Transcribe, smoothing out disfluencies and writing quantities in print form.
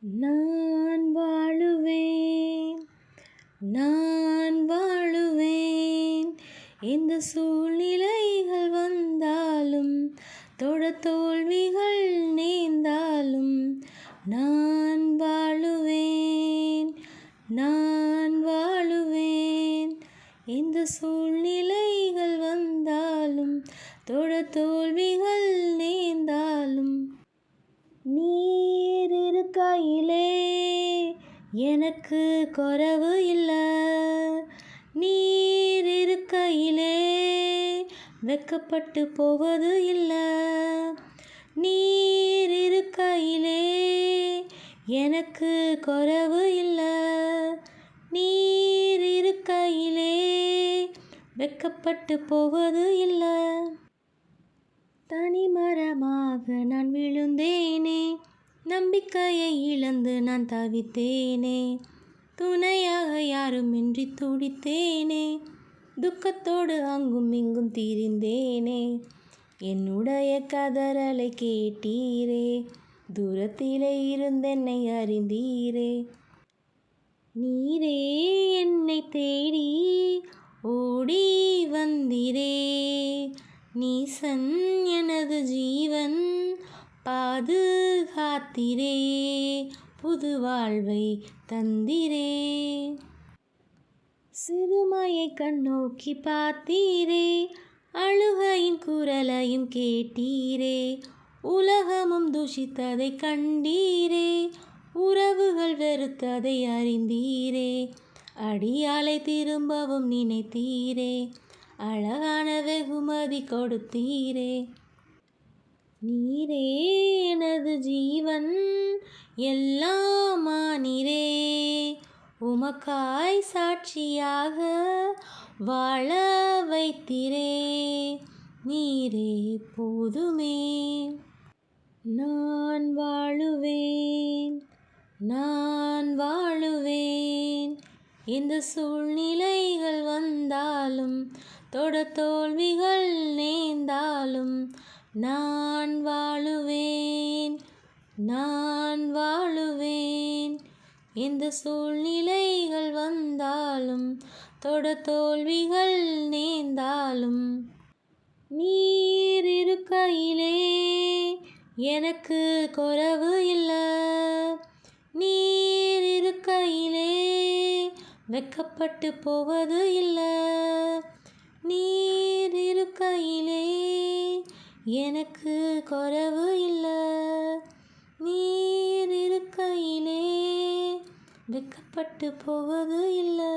நான் வாழுவேன், நான் வாழுவேன். எந்த சூழ்நிலைகள் வந்தாலும், தோல்விகள் நேர்ந்தாலும், நான் வாழுவேன், நான் வாழுவேன். எந்த சூழ்நிலைகள் வந்தாலும், தோல்விகள் நேர்ந்தாலும், நீர் இருக்கையிலே எனக்கு குறைவு இல்லை. நீர் இருக்கையிலே வெட்கப்பட்டு போவது இல்லை. நீர் இருக்கையிலே எனக்கு குறைவு இல்லை. நீர் இருக்கையிலே வெட்கப்பட்டு போவது இல்லை. தனிமரமாக நான் விழுந்தேனே, நம்பிக்கையை இழந்து நான் தவித்தேனே. துணையாக யாருமின்றி துடித்தேனே, துக்கத்தோடு அங்கும் இங்கும் திரிந்தேனே. என்னுடைய கதறலை கேட்டீரே, தூரத்திலே இருந்தென்னை அறிந்தீரே. நீரே என்னை தேடி ஓடி வந்தீரே. நீசன் எனது ஜீவன் பாதுகாத்திரே, புது வாழ்வை தந்திரே. சிறுமையை கண்ணோக்கி பார்த்தீரே, அழுகையின் குரலையும் கேட்டீரே. உலகமும் தூஷித்ததை கண்டீரே, உறவுகள் வெறுத்ததை அறிந்தீரே. அடியாளை திரும்பவும் நினைத்தீரே, அழகான வெகுமதி கொடுத்தீரே. நீரே எனது ஜீவன் எல்லாமானீரே, உமக்காய் சாட்சியாக வாழ வைத்தீரே. நீரே போதுமே. நான் வாழுவேன், நான் வாழுவேன். எந்த சூழ்நிலைகள் வந்தாலும், தோல்விகள் நேர்ந்தாலும், நான் வாழுவேன், நான் வாழுவேன். எந்த சூழ்நிலைகள் வந்தாலும், தோல்விகள் நேர்ந்தாலும், நீர் இருக்கையிலே எனக்கு குறைவு இல்லை. நீர் இருக்கையிலே வெட்கப்பட்டு போவது இல்லை. நீர் இருக்கையிலே எனக்கு குறைவு இல்லை. நீர் இருக்கையிலே வெட்கப்பட்டு போவது இல்லை.